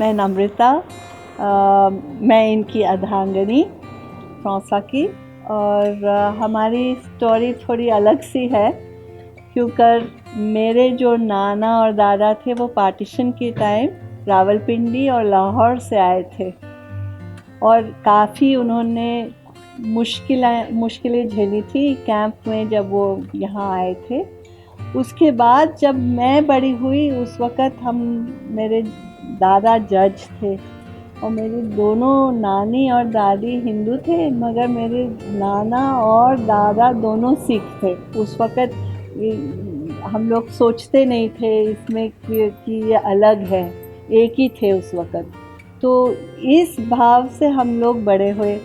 बहन अमृता, मैं इनकी अर्धांगिनी फ्रांसा की। और हमारी स्टोरी थोड़ी अलग सी है, क्योंकि मेरे जो नाना और दादा थे वो पार्टीशन के टाइम रावलपिंडी और लाहौर से आए थे और काफ़ी उन्होंने मुश्किलें झेली थी कैंप में जब वो यहाँ आए थे। उसके बाद जब मैं बड़ी हुई उस वक़्त मेरे दादा जज थे और मेरी दोनों नानी और दादी हिंदू थे, मगर मेरे नाना और दादा दोनों सिख थे। उस वक़्त हम लोग सोचते नहीं थे इसमें कि ये अलग है, एक ही थे उस वक़्त। तो इस भाव से हम लोग बड़े हुए।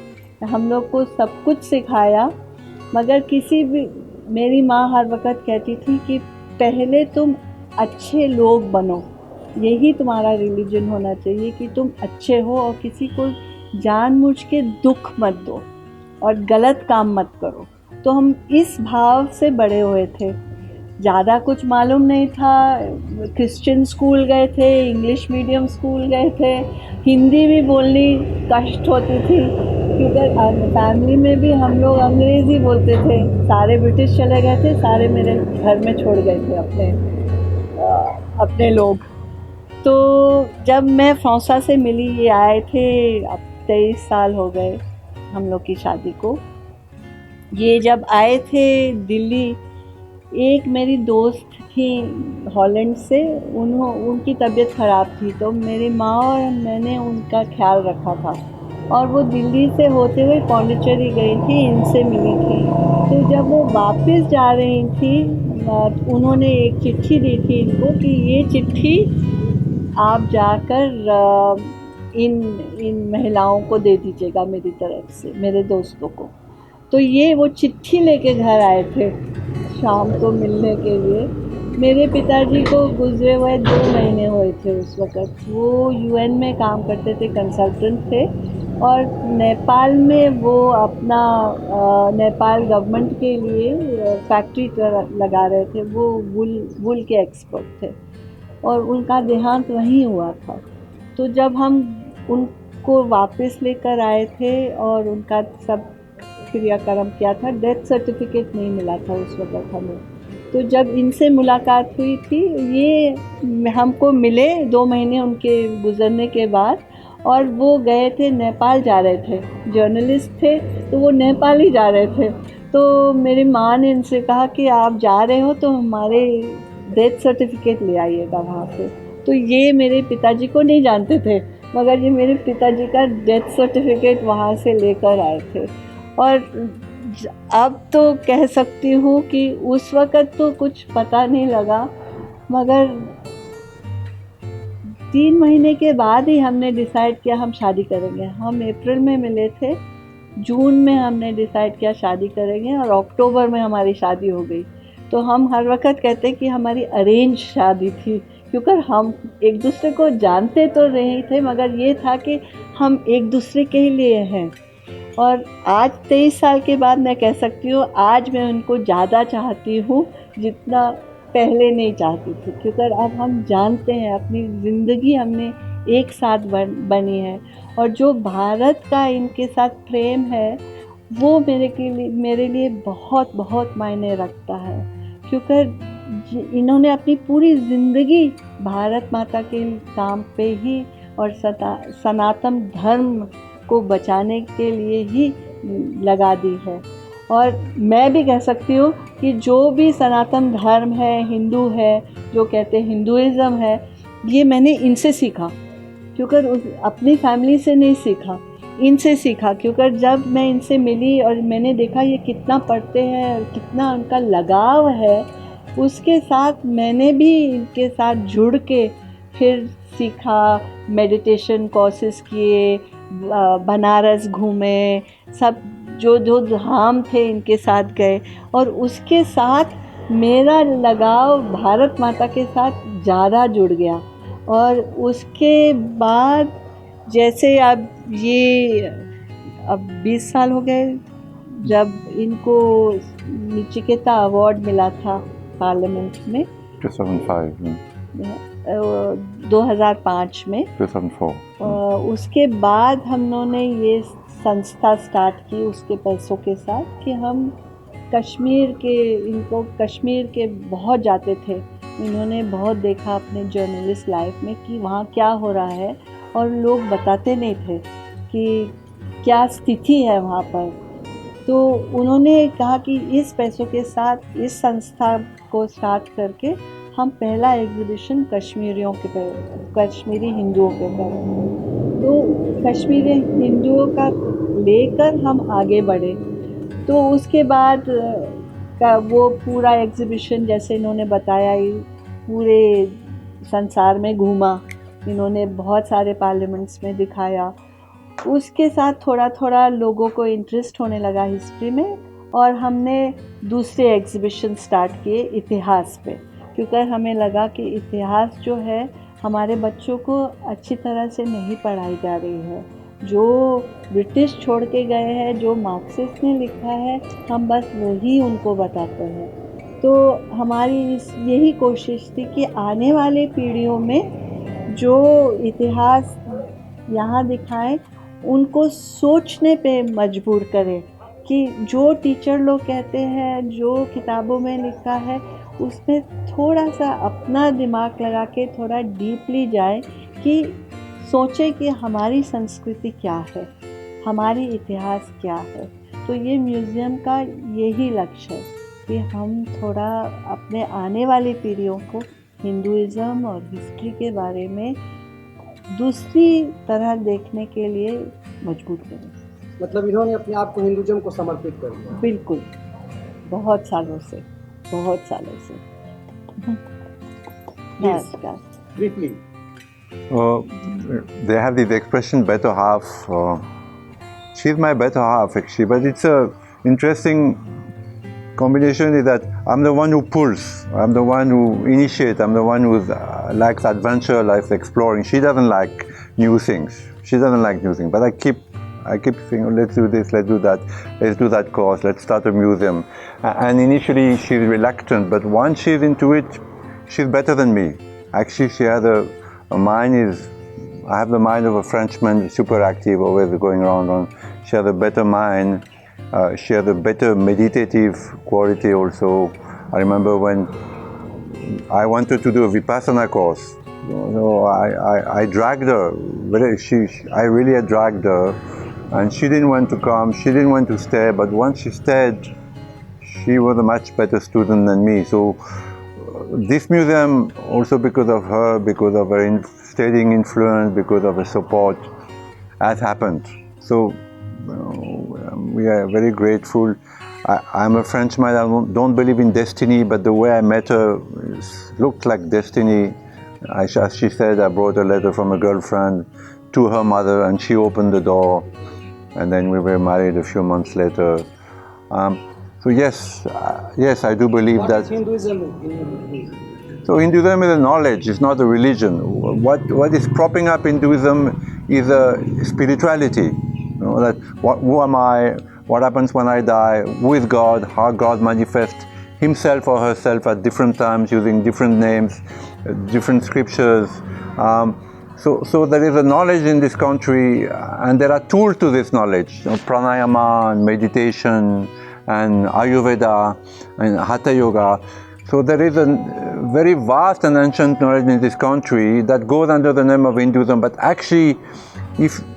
हम लोग को सब कुछ सिखाया, मगर मेरी माँ हर वक़्त कहती थी कि पहले तुम अच्छे लोग बनो, यही तुम्हारा रिलीजन होना चाहिए कि तुम अच्छे हो और किसी को जानबूझ के दुख मत दो और गलत काम मत करो। तो हम इस भाव से बड़े हुए थे। ज़्यादा कुछ मालूम नहीं था। क्रिश्चियन स्कूल गए थे, इंग्लिश मीडियम स्कूल गए थे। हिंदी भी बोलनी कष्ट होती थी, क्योंकि फैमिली में भी हम लोग अंग्रेज़ी बोलते थे। सारे ब्रिटिश चले गए थे, सारे मेरे घर में छोड़ गए थे अपने लोग। तो जब मैं फ्रांसा से मिली, ये आए थे, अब 23 साल हो गए हम लोग की शादी को। ये जब आए थे दिल्ली, एक मेरी दोस्त थी हॉलैंड से, उनकी तबीयत ख़राब थी, तो मेरी माँ और मैंने उनका ख्याल रखा था और वो दिल्ली से होते हुए पौंडीचेरी गई थी, इनसे मिली थी। तो जब वो वापस जा रही थी, उन्होंने एक चिट्ठी दी थी इनको कि ये चिट्ठी आप जाकर इन महिलाओं को दे दीजिएगा मेरी तरफ से, मेरे दोस्तों को। तो ये वो चिट्ठी लेके घर आए थे शाम को मिलने के लिए। मेरे पिताजी को गुजरे हुए 2 महीने हुए थे उस वक़्त। वो यूएन में काम करते थे, कंसल्टेंट थे, और नेपाल में वो अपना नेपाल गवर्नमेंट के लिए फैक्ट्री लगा रहे थे। वो वुल के एक्सपर्ट थे और उनका देहांत वहीं हुआ था। तो जब हम उनको वापस लेकर आए थे और उनका सब क्रियाक्रम किया था, डेथ सर्टिफिकेट नहीं मिला था उस वक़्त हमें। तो जब इनसे मुलाकात हुई थी, ये हमको मिले 2 महीने उनके गुज़रने के बाद, और वो गए थे नेपाल जा रहे थे, जर्नलिस्ट थे तो वो नेपाल ही जा रहे थे। तो मेरी माँ ने इनसे कहा कि आप जा रहे हो तो हमारे डेथ सर्टिफिकेट ले आइएगा वहाँ से। तो ये मेरे पिताजी को नहीं जानते थे, मगर ये मेरे पिताजी का डेथ सर्टिफिकेट वहाँ से लेकर आए थे। और अब तो कह सकती हूँ कि उस वक़्त तो कुछ पता नहीं लगा, मगर 3 महीने के बाद ही हमने डिसाइड किया हम शादी करेंगे। हम अप्रैल में मिले थे, जून में हमने डिसाइड किया शादी करेंगे और अक्टूबर में हमारी शादी हो गई। तो हम हर वक़्त कहते हैं कि हमारी अरेंज शादी थी, क्योंकि हम एक दूसरे को जानते तो नहीं थे, मगर ये था कि हम एक दूसरे के लिए हैं। और आज 23 साल के बाद मैं कह सकती हूँ आज मैं उनको ज़्यादा चाहती हूँ जितना पहले नहीं चाहती थी, क्योंकि अब हम जानते हैं, अपनी ज़िंदगी हमने एक साथ बनी है। और जो भारत का इनके साथ प्रेम है वो मेरे लिए बहुत बहुत मायने रखता है, क्योंकि इन्होंने अपनी पूरी ज़िंदगी भारत माता के काम पे ही और सनातन धर्म को बचाने के लिए ही लगा दी है। और मैं भी कह सकती हूँ कि जो भी सनातन धर्म है, हिंदू है, जो कहते हैं हिंदुइज़्म है, ये मैंने इनसे सीखा, क्योंकि अपनी फैमिली से नहीं सीखा, इनसे सीखा। क्योंकि जब मैं इनसे मिली और मैंने देखा ये कितना पढ़ते हैं और कितना उनका लगाव है, उसके साथ मैंने भी इनके साथ जुड़ के फिर सीखा, मेडिटेशन कोर्सेज़ किए, बनारस घूमे, सब जो धाम थे इनके साथ गए, और उसके साथ मेरा लगाव भारत माता के साथ ज़्यादा जुड़ गया। और उसके बाद जैसे अब 20 साल हो गए जब इनको नचिकेता अवार्ड मिला था पार्लियामेंट में, 2005 में। 2005 में 2004. उसके बाद हम लोगों ने ये संस्था स्टार्ट की उसके पैसों के साथ कि हम कश्मीर के बहुत जाते थे। इन्होंने बहुत देखा अपने जर्नलिस्ट लाइफ में कि वहाँ क्या हो रहा है और लोग बताते नहीं थे कि क्या स्थिति है वहाँ पर। तो उन्होंने कहा कि इस पैसों के साथ इस संस्था को स्टार्ट करके हम पहला एग्जीबिशन कश्मीरी हिंदुओं के करें। तो कश्मीरी हिंदुओं का लेकर हम आगे बढ़े। तो उसके बाद का वो पूरा एग्जीबिशन जैसे इन्होंने बताया ही पूरे संसार में घूमा। इन्होंने बहुत सारे पार्लियामेंट्स में दिखाया। उसके साथ थोड़ा थोड़ा लोगों को इंटरेस्ट होने लगा हिस्ट्री में और हमने दूसरे एग्जीबिशन स्टार्ट किए इतिहास पे, क्योंकि हमें लगा कि इतिहास जो है हमारे बच्चों को अच्छी तरह से नहीं पढ़ाई जा रही है। जो ब्रिटिश छोड़ के गए हैं, जो मार्क्सिस्ट ने लिखा है, हम बस वही उनको बताते हैं। तो हमारी यही कोशिश थी कि आने वाले पीढ़ियों में जो इतिहास यहाँ दिखाएं उनको सोचने पे मजबूर करें कि जो टीचर लोग कहते हैं, जो किताबों में लिखा है, उसमें थोड़ा सा अपना दिमाग लगा के थोड़ा डीपली जाए कि सोचें कि हमारी संस्कृति क्या है, हमारी इतिहास क्या है। तो ये म्यूज़ियम का यही लक्ष्य है कि हम थोड़ा अपने आने वाली पीढ़ियों को हिंदुइज़्म और हिस्ट्री के बारे में दूसरी तरह देखने के लिए मजबूर करें। मतलब इन्होंने अपने आप को हिंदुइज्म को समर्पित कर दिया। बिल्कुल, बहुत सालों से। Briefly. They have this expression better half. She's my better half actually, but it's a interesting combination is that I'm the one who pulls, I'm the one who initiates, I'm the one who likes adventure, likes exploring. She doesn't like new things. But I keep saying, oh, let's do this, let's do that course, let's start a museum. And initially she's reluctant, but once she's into it, she's better than me. Actually, she has I have the mind of a Frenchman, super active, always going around. She has a better mind. She has a better meditative quality also. I remember when I wanted to do a Vipassana course. I dragged her. I really dragged her, and she didn't want to come. She didn't want to stay. But once she stayed, she was a much better student than me. So this museum, also because of her, because of her steadying influence, because of her support, has happened. So we are very grateful. I'm a Frenchman, I don't believe in destiny, but the way I met her looked like destiny. As she said, I brought a letter from a girlfriend to her mother and she opened the door, and then we were married a few months later. So yes, I do believe what that. What is Hinduism? So Hinduism is a knowledge, it's not a religion. What is propping up Hinduism is a spirituality. That who am I? What happens when I die? Who is God? How God manifests himself or herself at different times using different names, different scriptures. So there is a knowledge in this country, and there are tools to this knowledge. Pranayama and meditation and Ayurveda and Hatha Yoga. So there is a very vast and ancient knowledge in this country that goes under the name of Hinduism. But actually,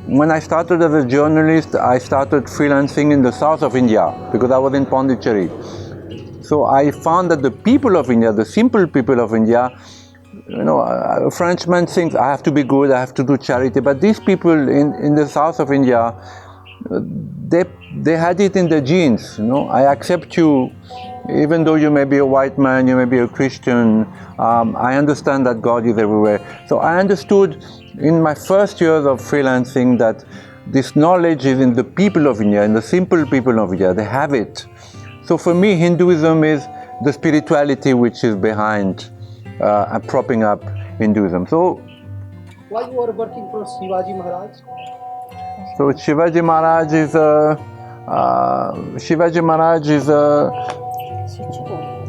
when I started as a journalist, I started freelancing in the south of India because I was in Pondicherry. So I found that the people of India, the simple people of India, a Frenchman thinks I have to be good, I have to do charity. But these people in the south of India, they had it in their genes. I accept you, even though you may be a white man, you may be a Christian. I understand that God is everywhere. So I understood in my first years of freelancing that this knowledge is in the people of India, in the simple people of India. They have it. So for me, Hinduism is the spirituality which is behind and propping up Hinduism. So why you are working for Shivaji Maharaj? So Shivaji Maharaj is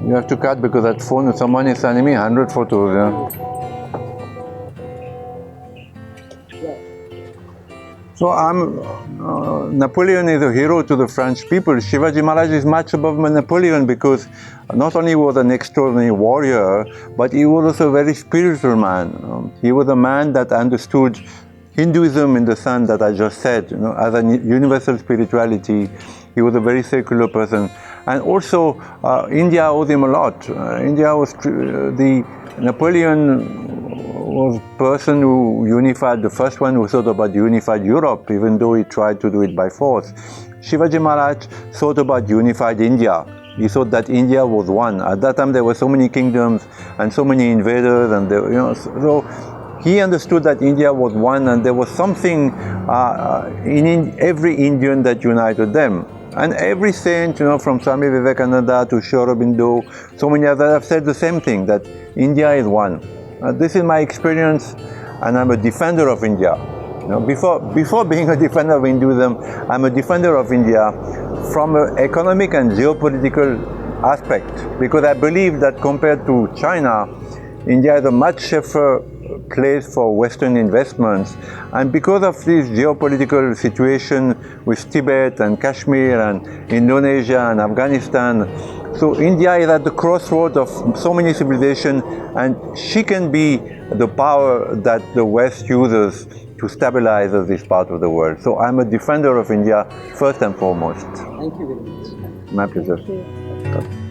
You have to cut because that phone, someone is sending me 100 photos. Yeah. So Napoleon is a hero to the French people. Shivaji Maharaj is much above Napoleon because not only was an extraordinary warrior, but he was also a very spiritual man. He was a man that understood Hinduism in the sense that I just said, as a universal spirituality. He was a very secular person. And also, India owed him a lot. India was Napoleon was the person who unified, the first one who thought about unified Europe, even though he tried to do it by force. Shivaji Maharaj thought about unified India. He thought that India was one. At that time, there were so many kingdoms and so many invaders, and so he understood that India was one, and there was something in every Indian that united them. And every saint, from Swami Vivekananda to Sri Aurobindo, so many others have said the same thing, that India is one. This is my experience, and I'm a defender of India. Before being a defender of Hinduism, I'm a defender of India from an economic and geopolitical aspect, because I believe that compared to China, India is a much safer place for Western investments, and because of this geopolitical situation with Tibet and Kashmir and Indonesia and Afghanistan, so India is at the crossroads of so many civilizations, and she can be the power that the West uses to stabilize this part of the world. So I'm a defender of India first and foremost. Thank you very much. My pleasure. Thank you.